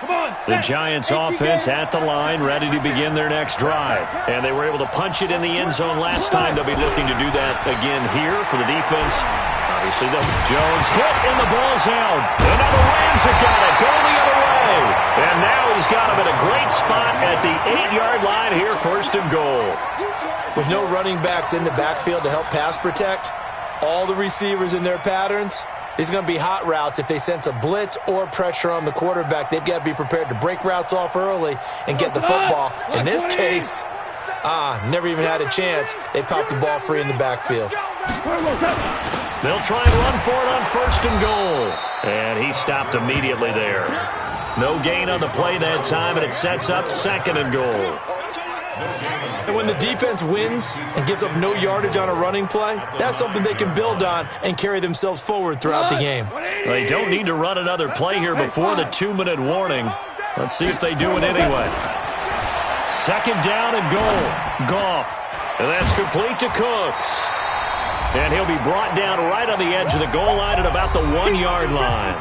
The Giants offense at the line, ready to begin their next drive. And they were able to punch it in the end zone last time. They'll be looking to do that again here for the defense. Obviously, the Jones hit, and the ball's out. And now the Rams have got it, going the other way. And now he's got him in a great spot at the 8-yard line here, 1st and goal. With no running backs in the backfield to help pass protect, all the receivers in their patterns, these are going to be hot routes. If they sense a blitz or pressure on the quarterback, they've got to be prepared to break routes off early and get the football. In this case, never even had a chance. They popped the ball free in the backfield. They'll try and run for it on 1st and goal. And he stopped immediately there. No gain on the play that time, and it sets up 2nd and goal. And when the defense wins and gives up no yardage on a running play, that's something they can build on and carry themselves forward throughout the game. They don't need to run another play here before the 2-minute warning. Let's see if they do it anyway. 2nd down and goal. Goff. And that's complete to Cooks. And he'll be brought down right on the edge of the goal line at about the 1-yard line.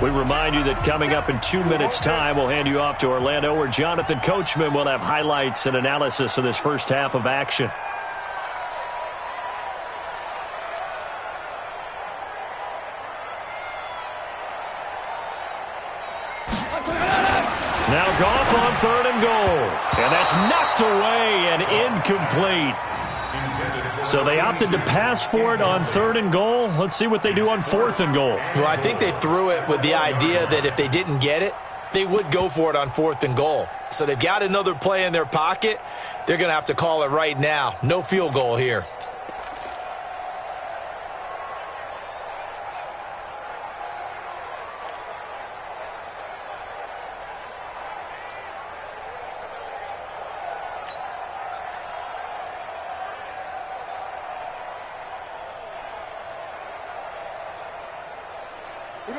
We remind you that coming up in 2 minutes' time, we'll hand you off to Orlando, where Jonathan Coachman will have highlights and analysis of this first half of action. Now Goff on 3rd and goal. And that's knocked away and incomplete. So they opted to pass for it on 3rd and goal. Let's see what they do on 4th and goal. Well, I think they threw it with the idea that if they didn't get it, they would go for it on 4th and goal. So they've got another play in their pocket. They're going to have to call it right now. No field goal here.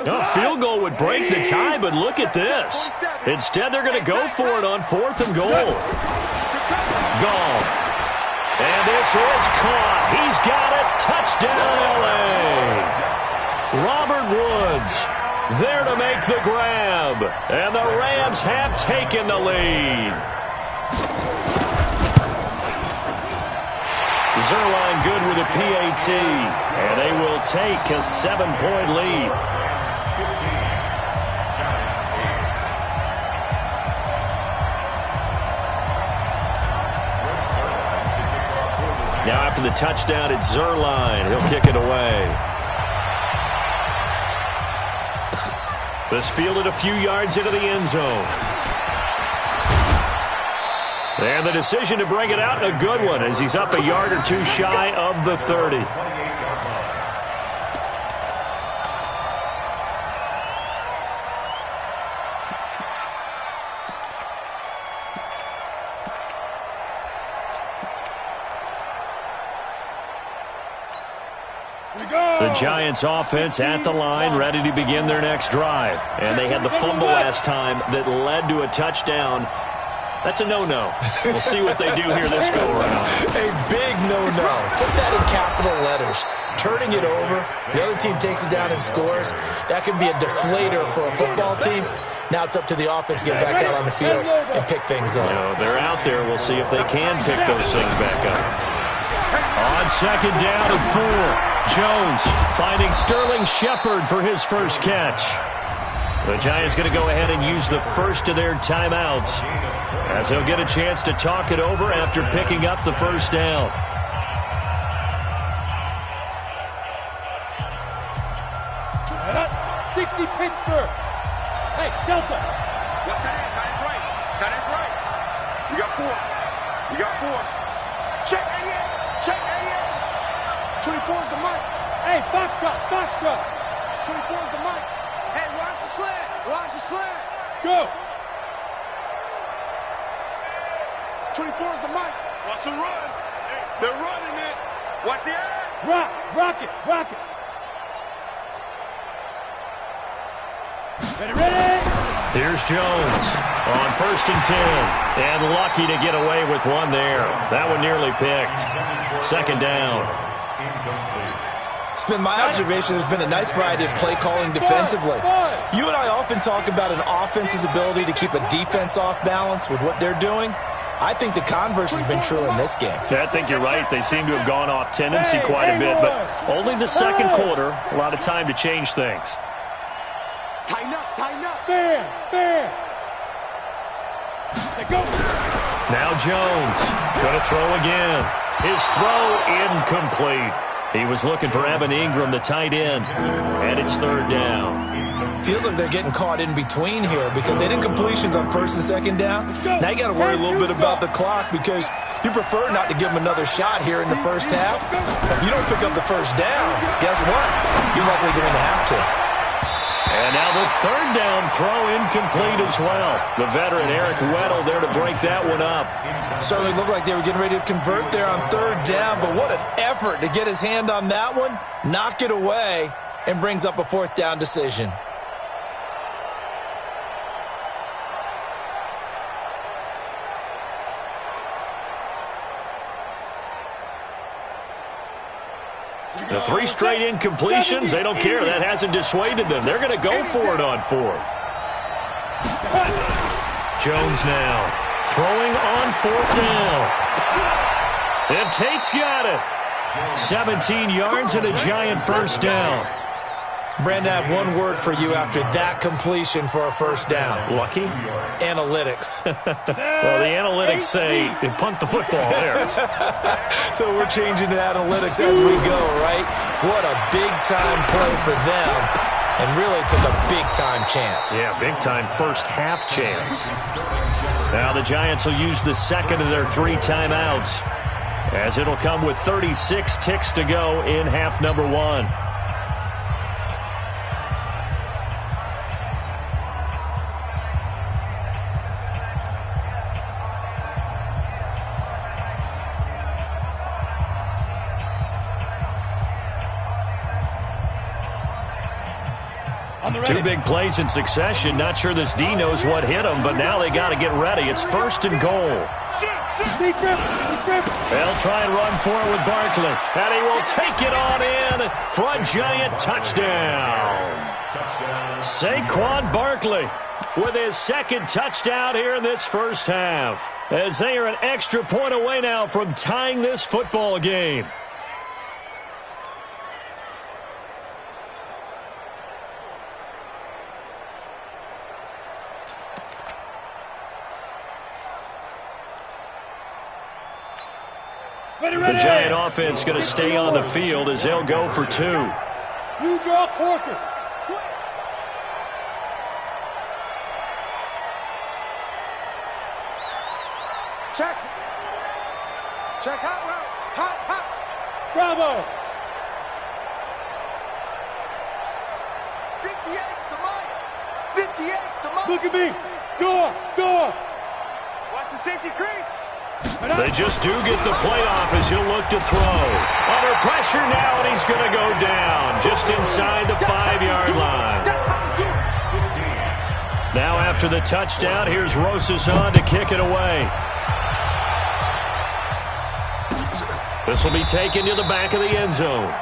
A field goal would break the tie, but look at this. Instead, they're going to go for it on 4th and goal. Goff. And this is caught. He's got it. Touchdown, L.A. Robert Woods there to make the grab. And the Rams have taken the lead. Zerline good with a PAT. And they will take a 7-point lead. Now after the touchdown, it's Zerline. He'll kick it away. This fielded a few yards into the end zone. And the decision to bring it out, a good one, as he's up a yard or two shy of the 30. The Giants offense at the line, ready to begin their next drive. And they had the fumble last time that led to a touchdown. That's a no-no. We'll see what they do here this go-around. A big no-no. Put that in capital letters. Turning it over, the other team takes it down and scores. That can be a deflator for a football team. Now it's up to the offense to get back out on the field and pick things up. They're out there. We'll see if they can pick those things back up. On 2nd down and 4. Jones finding Sterling Shepard for his first catch. The Giants going to go ahead and use the first of their timeouts, as he'll get a chance to talk it over after picking up the first down. Pittsburgh. Hey, Delta. Yo, tight end right. Tight end right. We got 4. Check 88. Check 88. 24 is the mic. Hey, Foxtrot. 24 is the mic. Hey, watch the slant. Go. 24 is the mic. Watch the run. They're running it. Watch the ad. Rock it. Here's Jones on 1st and 10. And lucky to get away with one there. That one nearly picked. 2nd down. It's been my observation there's been a nice variety of play calling defensively. You and I often talk about an offense's ability to keep a defense off balance with what they're doing. I think the converse has been true in this game. Yeah, I think you're right. They seem to have gone off tendency quite a bit, but only the 2nd quarter. A lot of time to change things. Tighten up, tighten up. Fair. Go. Now Jones going to throw again. His throw incomplete. He was looking for Evan Ingram, the tight end, and it's 3rd down. Feels like they're getting caught in between here because they did completions on 1st and 2nd down. Now you got to worry a little bit about the clock because you prefer not to give them another shot here in the first half. If you don't pick up the 1st down, guess what? You're likely going to have to. And now the 3rd down throw incomplete as well. The veteran Eric Weddle there to break that one up. Certainly looked like they were getting ready to convert there on 3rd down, but what an effort to get his hand on that one, knock it away, and brings up a 4th down decision. The 3 straight incompletions, they don't care. That hasn't dissuaded them. They're going to go for it on 4th. Jones now throwing on 4th down. And Tate's got it. 17 yards and a giant 1st down. Brandon, I have one word for you after that completion for a 1st down. Lucky? Analytics. Well, the analytics say punt the football there. So we're changing to analytics as we go, right? What a big-time play for them, and really took a big-time chance. Yeah, big-time first half chance. Now the Giants will use the 2nd of their 3 timeouts, as it'll come with 36 ticks to go in half number 1. Two big plays in succession. Not sure this D knows what hit him, but now they got to get ready. It's 1st and goal. They'll try and run for it with Barkley. And he will take it on in for a giant touchdown. Saquon Barkley with his 2nd touchdown here in this first half, as they are an extra point away now from tying this football game. The Giant offense going to stay on the field as they'll go for 2. You draw corkers. Check. Check. Hot route. Hot. Bravo. 58's the money. 58's the money. Look at me. Door. Watch the safety creep. They just do get the play off as he'll look to throw. Under pressure now, and he's going to go down just inside the 5-yard line. Now after the touchdown, here's Rosas on to kick it away. This will be taken to the back of the end zone.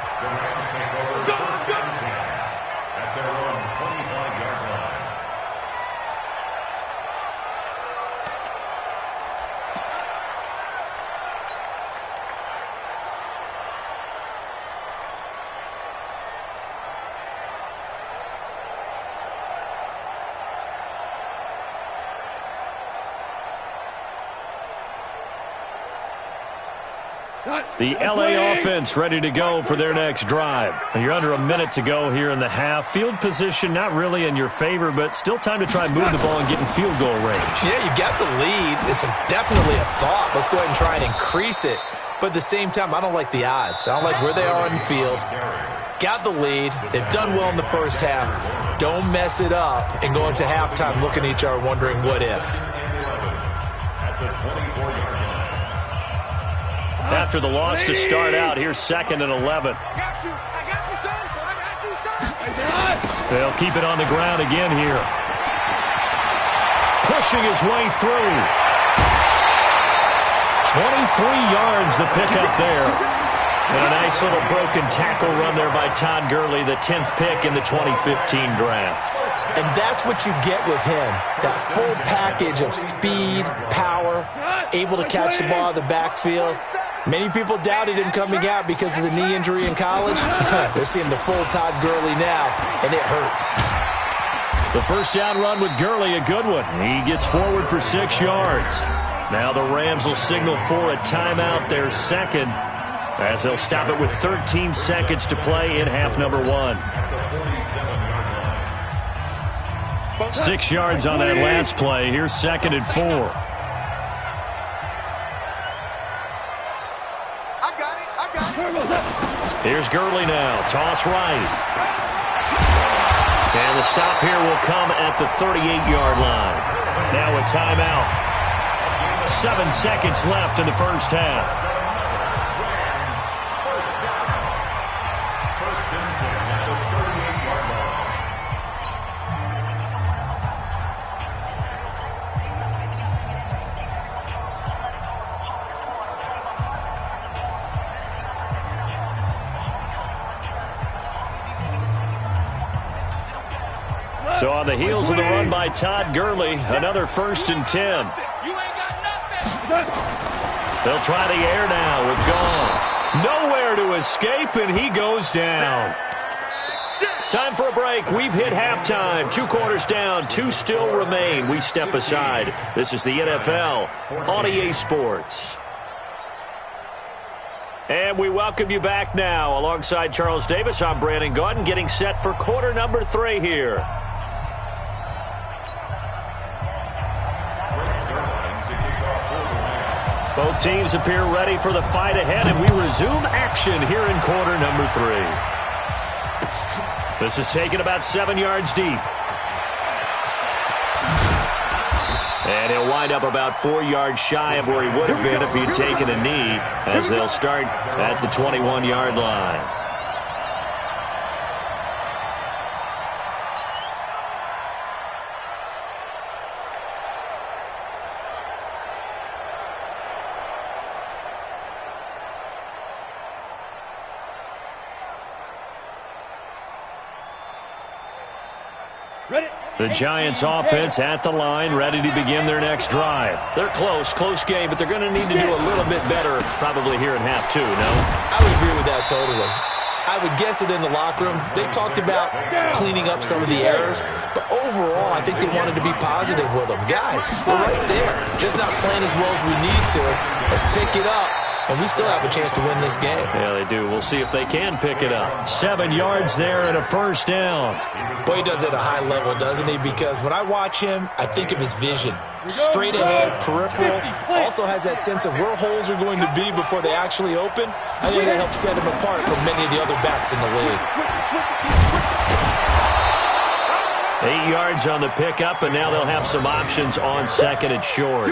The LA offense ready to go for their next drive. You're under a minute to go here in the half. Field position not really in your favor, but still time to try and move the ball and get in field goal range. Yeah, you got the lead. It's definitely a thought. Let's go ahead and try and increase it. But at the same time, I don't like the odds. I don't like where they are on the field. Got the lead. They've done well in the first half. Don't mess it up and go into halftime looking at each other wondering what if. After the loss to start out, here's 2nd and 11. I got you, son. I got you, son. They'll keep it on the ground again here. Pushing his way through. 23 yards the pickup there. And a nice little broken tackle run there by Todd Gurley, the 10th pick in the 2015 draft. And that's what you get with him, that full package of speed, power, able to catch the ball in the backfield. Many people doubted him coming out because of the knee injury in college. They're seeing the full Todd Gurley now, and it hurts. The first down run with Gurley, a good one. He gets forward for 6 yards. Now the Rams will signal for a timeout, their second, as they'll stop it with 13 seconds to play in half number 1. 6 yards on that last play. Here's 2nd and 4. Here's Gurley now. Toss right. And the stop here will come at the 38-yard line. Now a timeout. 7 seconds left in the first half. So on the heels of the run by Todd Gurley, another 1st and 10. They'll try the air now with Goff. Nowhere to escape, and he goes down. Time for a break. We've hit halftime. 2 quarters down, 2 still remain. We step aside. This is the NFL on EA Sports. And we welcome you back now. Alongside Charles Davis, I'm Brandon Gaudin, getting set for quarter number 3 here. Both teams appear ready for the fight ahead, and we resume action here in quarter number 3. This is taken about 7 yards deep. And he'll wind up about 4 yards shy of where he would have been if he'd taken a knee, as they'll start at the 21-yard line. The Giants offense at the line, ready to begin their next drive. They're close game, but they're going to need to do a little bit better probably here in half 2, no? I would agree with that totally. I would guess it in the locker room. They talked about cleaning up some of the errors, but overall, I think they wanted to be positive with them. Guys, we're right there. Just not playing as well as we need to. Let's pick it up. And we still have a chance to win this game. Yeah, they do. We'll see if they can pick it up. 7 yards there and a first down. Boy, he does it at a high level, doesn't he? Because when I watch him, I think of his vision. Straight ahead, peripheral. Also has that sense of where holes are going to be before they actually open. I think that helps set him apart from many of the other backs in the league. 8 yards on the pickup, and now they'll have some options on 2nd and short.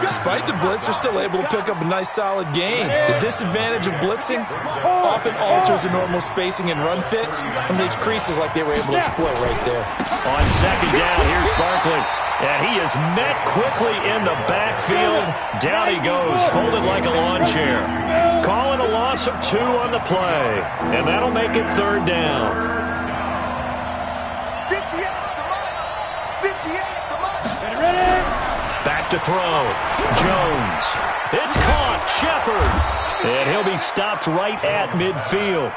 Despite the blitz, they're still able to pick up a nice, solid gain. The disadvantage of blitzing often alters the normal spacing and run fits and leaves creases like they were able to exploit right there. On 2nd down, here's Barkley. And he is met quickly in the backfield. Down he goes, folded like a lawn chair. Calling a loss of 2 on the play. And that'll make it 3rd down. To throw. Jones. It's caught. Shepard. And he'll be stopped right at midfield.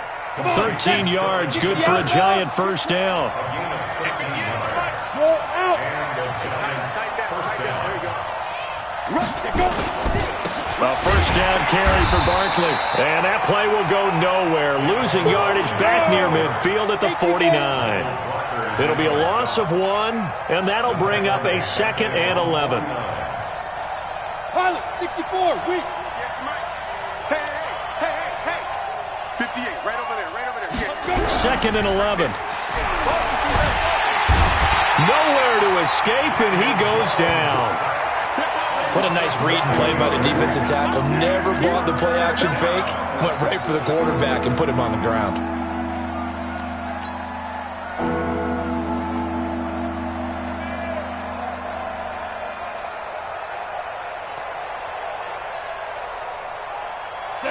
13 yards. Good for a Giant first down. A first down carry for Barkley. And that play will go nowhere. Losing yardage back near midfield at the 49. It'll be a loss of 1, and that'll bring up a 2nd and 11. 64, weak. Hey. 58, right over there. 2nd and 11. Nowhere to escape, and he goes down. What a nice read and play by the defensive tackle. Never bought the play-action fake. Went right for the quarterback and put him on the ground.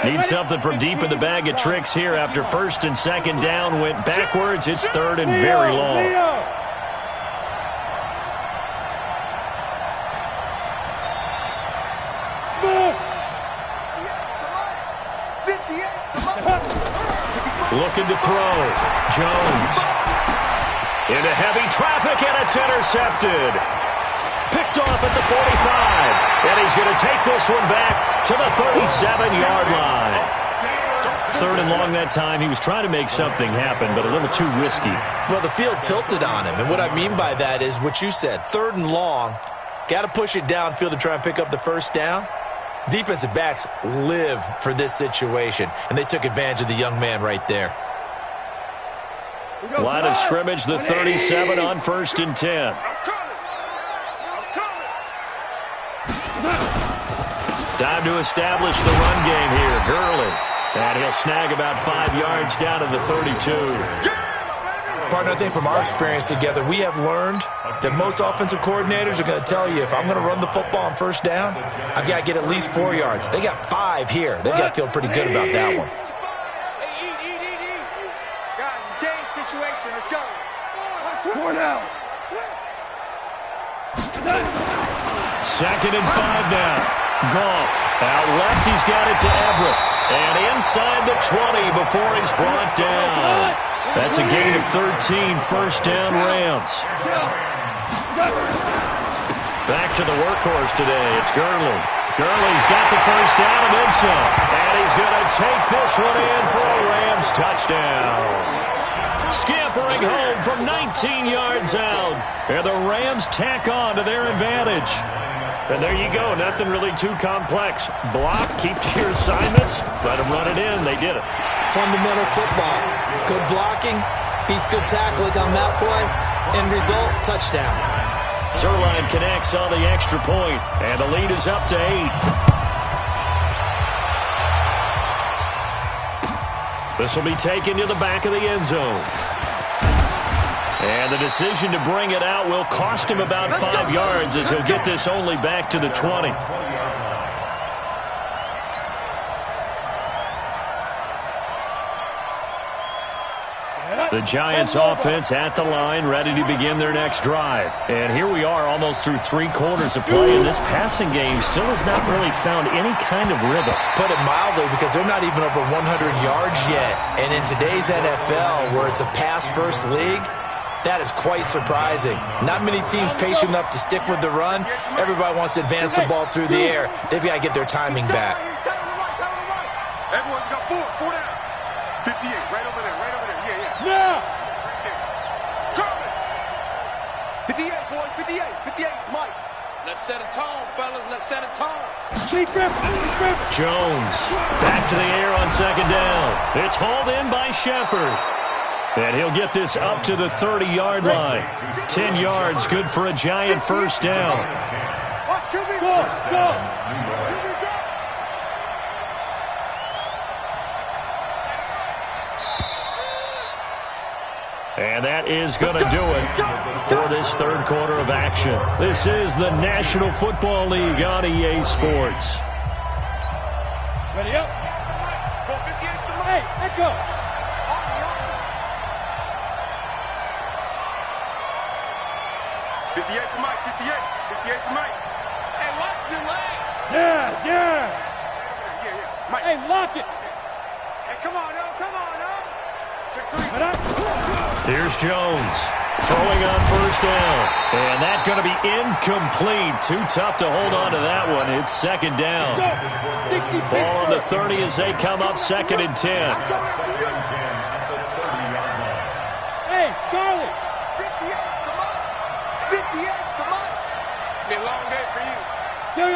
Need something from deep in the bag of tricks here after first and second down went backwards. It's third and very long. Looking to throw. Jones. Into heavy traffic, and it's intercepted. Picked off at the 45. And he's going to take this one back to the 37-yard line. Third and long that time. He was trying to make something happen, but a little too risky. Well, the field tilted on him, and what I mean by that is what you said. Third and long, got to push it downfield to try and pick up the first down. Defensive backs live for this situation, and they took advantage of the young man right there. Line of scrimmage, the 37 on first and 10. Time to establish the run game here. Gurley. And he'll snag about 5 yards down to the 32. Partner, I think from our experience together, we have learned that most offensive coordinators are going to tell you, if I'm going to run the football on first down, I've got to get at least 4 yards. They got 5 here. They've got to feel pretty good about that one. Guys, it's game situation. Let's go. Four now. Second and 5 now. Goff out left. He's got it to Everett. And inside the 20 before he's brought down. That's a gain of 13. First down, Rams. Back to the workhorse today. It's Gurley. Gurley's got the first down and then some. And he's going to take this one in for a Rams touchdown. Scampering home from 19 yards out. And the Rams tack on to their advantage. And there you go. Nothing really too complex. Block, keep to your assignments, let them run it in. They did it. Fundamental football. Good blocking beats good tackling on that play. End result, touchdown. Zerline connects on the extra point, and the lead is up to 8. This will be taken to the back of the end zone. And the decision to bring it out will cost him about 5 yards as he'll get this only back to the 20. The Giants offense at the line, ready to begin their next drive. And here we are almost through 3 quarters of play, and this passing game still has not really found any kind of rhythm. Put it mildly, because they're not even over 100 yards yet. And in today's NFL, where it's a pass-first league, that is quite surprising. Not many teams patient enough to stick with the run. Everybody wants to advance the ball through the air. They've got to get their timing back. Everyone's got 4 down. 58, right over there, yeah. Now! 58, boys, 58, 58, Mike. Let's set a tone, fellas, let's set a tone. Chief Griffin. Jones back to the air on second down. It's hauled in by Shepard. And he'll get this up to the 30-yard line. 10 yards, good for a Giant first down. Watch, QB. Go. And that is going to do it for this third quarter of action. This is the National Football League on EA Sports. Ready up. Go 58 to Mike. Hey, let go. 58 for Mike, 58 for Mike. Hey, watch your leg. Yes. Yeah. Mike. Hey, lock it. Hey, come on now. Check 3. Right up. Here's Jones throwing on first down. And that's going to be incomplete. Too tough to hold on to that one. It's second down. Ball on the 30 as they come up second and 10. Hey, Charlie. 58 for Mike. 58 for Mike. Be a long day for you.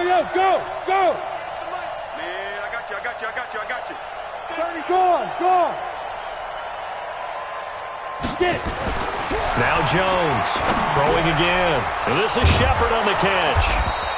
Yo, go. Man, I got you. 30. Go. Get it. Now Jones throwing again. And this is Shepard on the catch.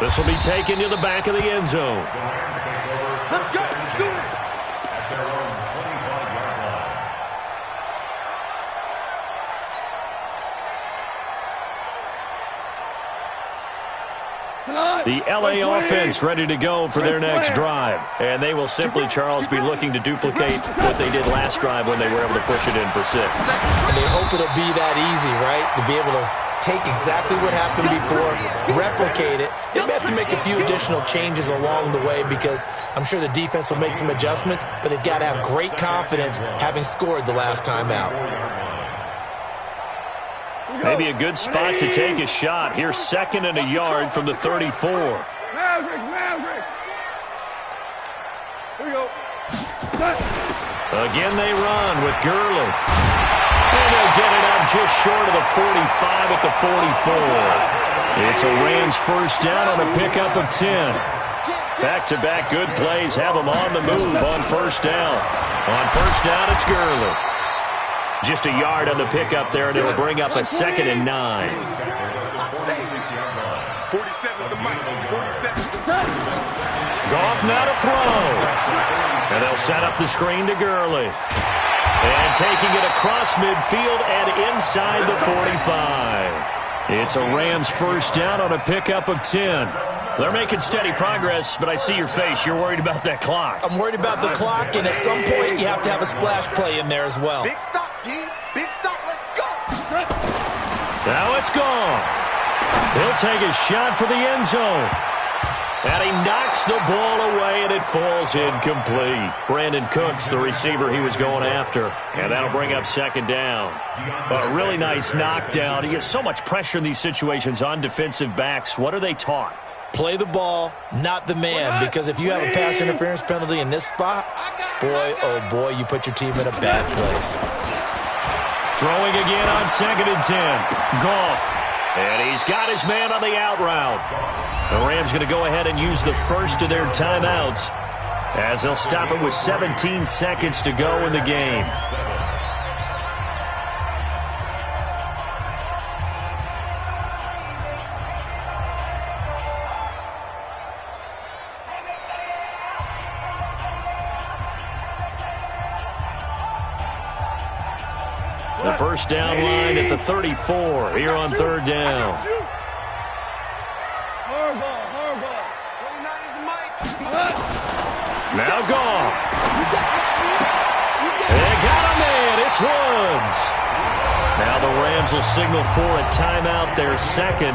This will be taken to the back of the end zone. Let's go. Let's do it. The LA offense ready to go for their next drive. And they will simply, Charles, be looking to duplicate what they did last drive when they were able to push it in for 6. And they hope it'll be that easy, right? To be able to take exactly what happened before, replicate it. They may have to make a few additional changes along the way because I'm sure the defense will make some adjustments, but they've got to have great confidence having scored the last time out. Maybe a good spot to take a shot. Here's 2nd and a yard from the 34. Maverick. Here we go. Again they run with Gurley. And they'll get it up just short of the 45 at the 44. It's a Rams first down on a pickup of 10. Back-to-back good plays have them on the move on first down. On first down, it's Gurley. Just a yard on the pickup there, and it'll bring up a 2nd and 9. 47's the mic. 47's the mic. Goff now to throw. And they'll set up the screen to Gurley. And taking it across midfield and inside the 45. It's a Rams first down on a pickup of 10. They're making steady progress, but I see your face. You're worried about that clock. I'm worried about the clock, and at some point you have to have a splash play in there as well. Big stop, G. Big stop. Let's go. Now it's gone. He'll take a shot for the end zone. And he knocks the ball away, and it falls incomplete. Brandon Cooks, the receiver he was going after. And that'll bring up 2nd down. A really nice knockdown. He gets so much pressure in these situations on defensive backs. What are they taught? Play the ball, not the man, because if you have a pass interference penalty in this spot, boy, oh boy, you put your team in a bad place. Throwing again on 2nd and 10. Goff. And he's got his man on the out route. The Rams going to go ahead and use the first of their timeouts as they'll stop it with 17 seconds to go in the game. The first down line at the 34 here on 3rd down. Now Goff. They got a man. It's Woods. Now the Rams will signal for a timeout, their 2nd,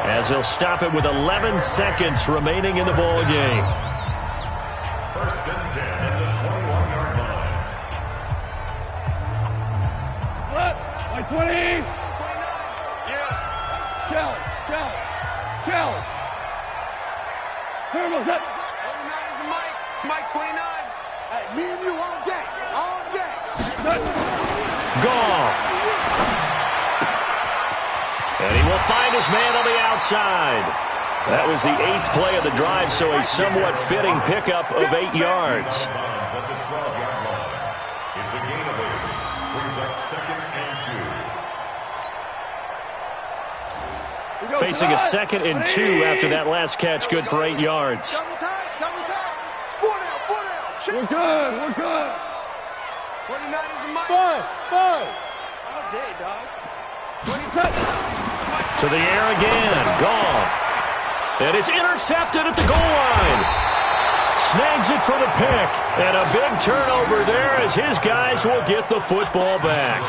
as they'll stop it with 11 seconds remaining in the ball game. 1st and 10 at the 21-yard line. What? Like 20? Yeah. Shell. Here goes up. 49 is the mic. Mike 29. Hey, me and you all day. All day. Goff. And he will find his man on the outside. That was the 8th play of the drive, so a somewhat fitting pickup of 8 yards. At the 12-yard line. It's a gain of 8. Brings up 2nd and 2. Facing a 2nd and 2 after that last catch, good for 8 yards. Double time. 4 down. We're good. 49 is the mic. Five. All day, dog. To the air again. Goff. And it's intercepted at the goal line. Snags it for the pick. And a big turnover there as his guys will get the football back.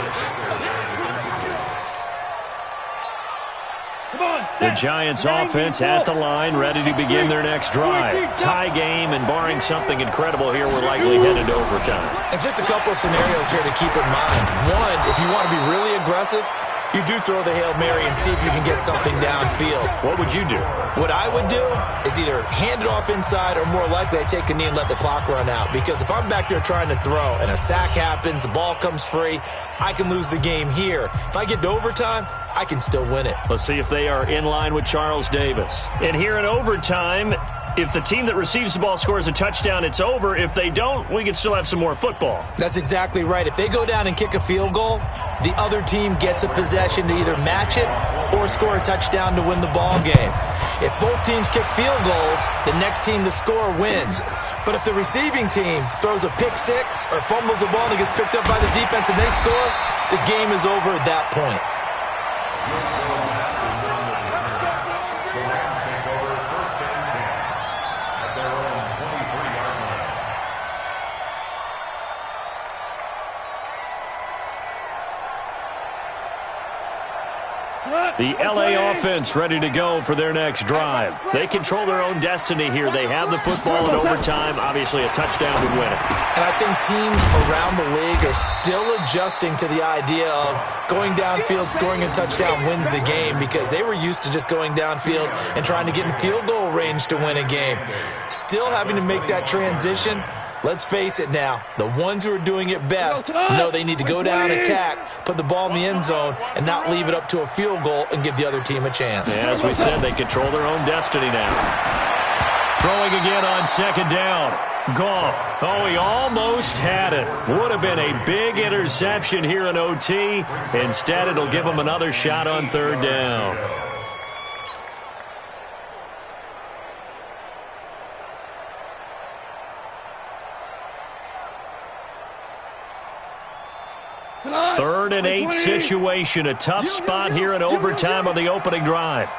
The Giants offense at the line, ready to begin their next drive. Tie game, and barring something incredible here, we're likely headed to overtime. And just a couple of scenarios here to keep in mind. One, if you want to be really aggressive, you do throw the Hail Mary and see if you can get something downfield. What would you do? What I would do is either hand it off inside or more likely I take a knee and let the clock run out. Because if I'm back there trying to throw and a sack happens, the ball comes free, I can lose the game here. If I get to overtime, I can still win it. Let's see if they are in line with Charles Davis. And here in overtime, if the team that receives the ball scores a touchdown, it's over. If they don't, we can still have some more football. That's exactly right. If they go down and kick a field goal, the other team gets a possession to either match it or score a touchdown to win the ball game. If both teams kick field goals, the next team to score wins. But if the receiving team throws a pick six or fumbles the ball and it gets picked up by the defense and they score, the game is over at that point. The LA offense ready to go for their next drive. They control their own destiny here. They have the football in overtime. Obviously, a touchdown would win it. And I think teams around the league are still adjusting to the idea of going downfield, scoring a touchdown wins the game, because they were used to just going downfield and trying to get in field goal range to win a game. Still having to make that transition. Let's face it now, the ones who are doing it best know they need to go down, attack, put the ball in the end zone, and not leave it up to a field goal and give the other team a chance. Yeah, as we said, they control their own destiny now. Throwing again on second down. Goff. Oh, he almost had it. Would have been a big interception here in OT. Instead, it'll give him another shot on third down. Third and 8 situation. A tough spot here in overtime on the opening drive.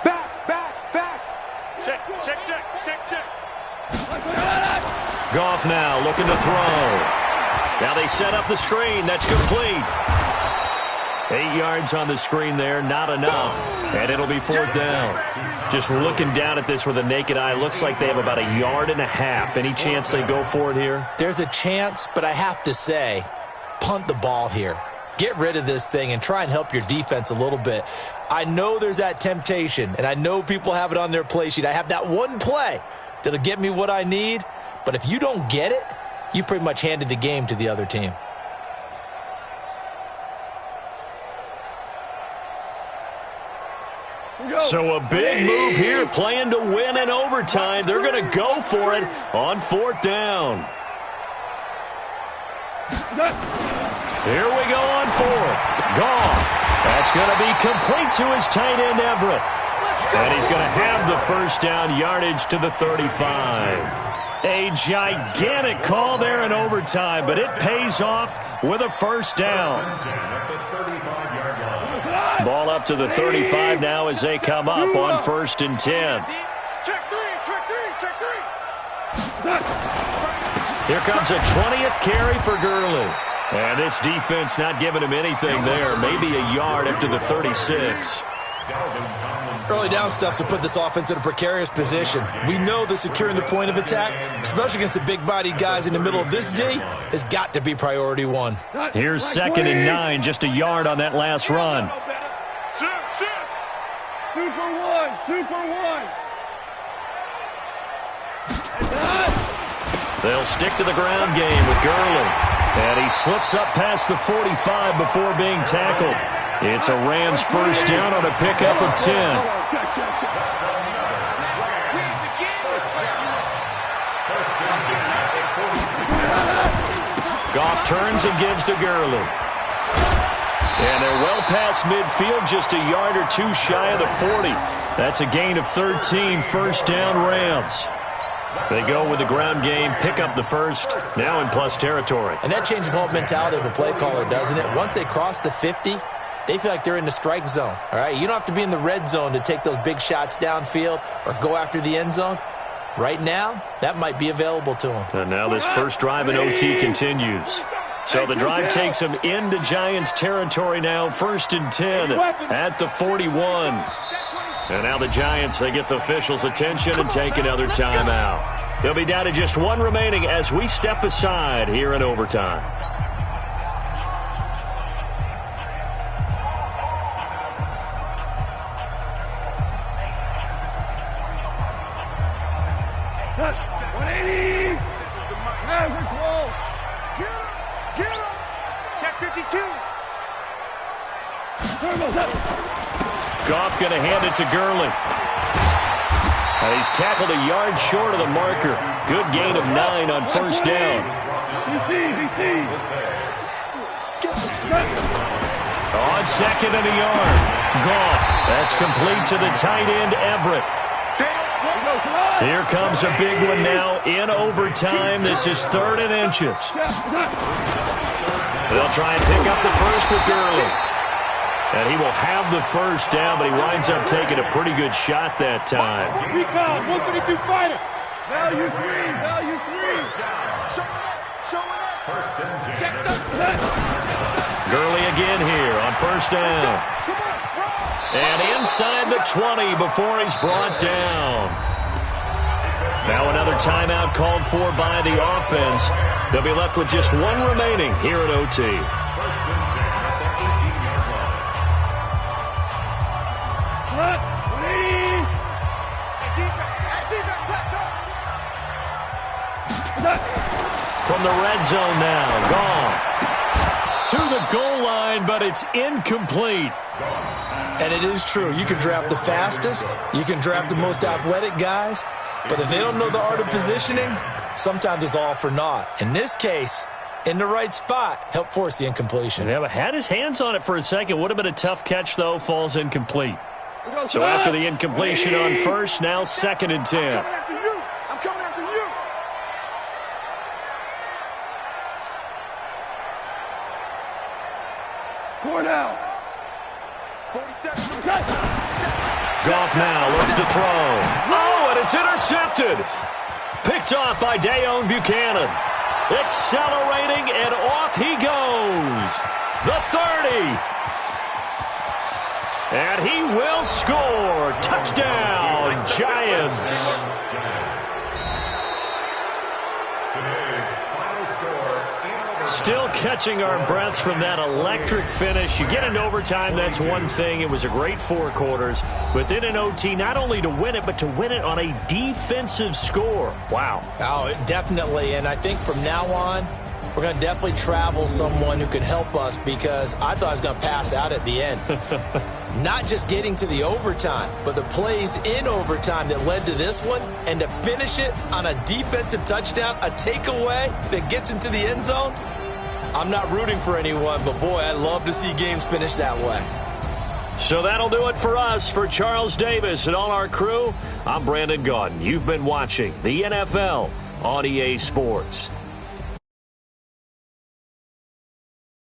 Back. Check. Goff now looking to throw. Now they set up the screen. That's complete. 8 yards on the screen there, not enough. And it'll be fourth down. Just looking down at this with a naked eye, looks like they have about 1.5 yards. Any chance they go for it here? There's a chance, but I have to say, punt the ball here. Get rid of this thing and try and help your defense a little bit. I know there's that temptation, and I know people have it on their play sheet. I have that one play that'll get me what I need, but if you don't get it, you've pretty much handed the game to the other team. So a big move here, playing to win in overtime. They're going to go for it on fourth down. Here we go on fourth. Goff. That's going to be complete to his tight end, Everett. And he's going to have the first down, yardage to the 35. A gigantic call there in overtime, but it pays off with a first down. Ball up to the 35 now as they come up on 1st and 10. Check three. Here comes a 20th carry for Gurley. And this defense not giving him anything there. Maybe a yard up to the 36. Early down stuff to put this offense in a precarious position. We know that securing the point of attack, especially against the big-bodied guys in the middle of this D, has got to be priority one. Here's 2nd and 9, just a yard on that last run. Super one. They'll stick to the ground game with Gurley. And he slips up past the 45 before being tackled. It's a Rams first down on a pickup of 10. Goff turns and gives to Gurley. And they're well past midfield, just a yard or two shy of the 40. That's a gain of 13, first down Rams. They go with the ground game, pick up the first, now in plus territory. And that changes the whole mentality of a play caller, doesn't it? Once they cross the 50, they feel like they're in the strike zone, all right? You don't have to be in the red zone to take those big shots downfield or go after the end zone. Right now, that might be available to them. And now this first drive in OT continues. So the drive takes them into Giants territory now, 1st and 10 at the 41. And now the Giants, they get the officials' attention and take another timeout. They'll be down to just one remaining as we step aside here in overtime. Goff going to hand it to Gurley. He's tackled a yard short of the marker. Good gain of 9 on first down. On second and a yard. Goff. That's complete to the tight end, Everett. Here comes a big one now in overtime. This is 3rd and inches. They'll try and pick up the first with Gurley. And he will have the first down, but he winds up taking a pretty good shot that time. Recall, 132 fighter. Value 3, value 3. First and 10. Gurley again here on first down. And inside the 20 before he's brought down. Now another timeout called for by the offense. They'll be left with just one remaining here at OT. First and 10 at the 18-yard line. Cut, 180. From the red zone now, Goff to the goal line, but it's incomplete. And it is true. You can draft the fastest. You can draft the most athletic guys. But if they don't know the art of positioning, sometimes it's all for naught. In this case, in the right spot, help force the incompletion. Yeah, but had his hands on it for a second. Would have been a tough catch, though. Falls incomplete. So after the incompletion on first, now 2nd and 10. I'm coming after you. I'm coming after you. Cornell. 47. Goff now looks to throw. Oh, and it's intercepted. Picked off by Dayon Buchanan. Accelerating, and off he goes. The 30. And he will score. Touchdown, Giants. Today's final score. Still catching our breaths from that electric finish. You get into overtime, that's one thing. It was a great 4 quarters. But then in OT, not only to win it, but to win it on a defensive score. Wow. Oh, definitely. And I think from now on, we're going to definitely travel someone who can help us, because I thought I was going to pass out at the end. Not just getting to the overtime, but the plays in overtime that led to this one, and to finish it on a defensive touchdown, a takeaway that gets into the end zone. I'm not rooting for anyone, but boy, I love to see games finish that way. So that'll do it for us. For Charles Davis and all our crew, I'm Brandon Gaudin. You've been watching the NFL on EA Sports.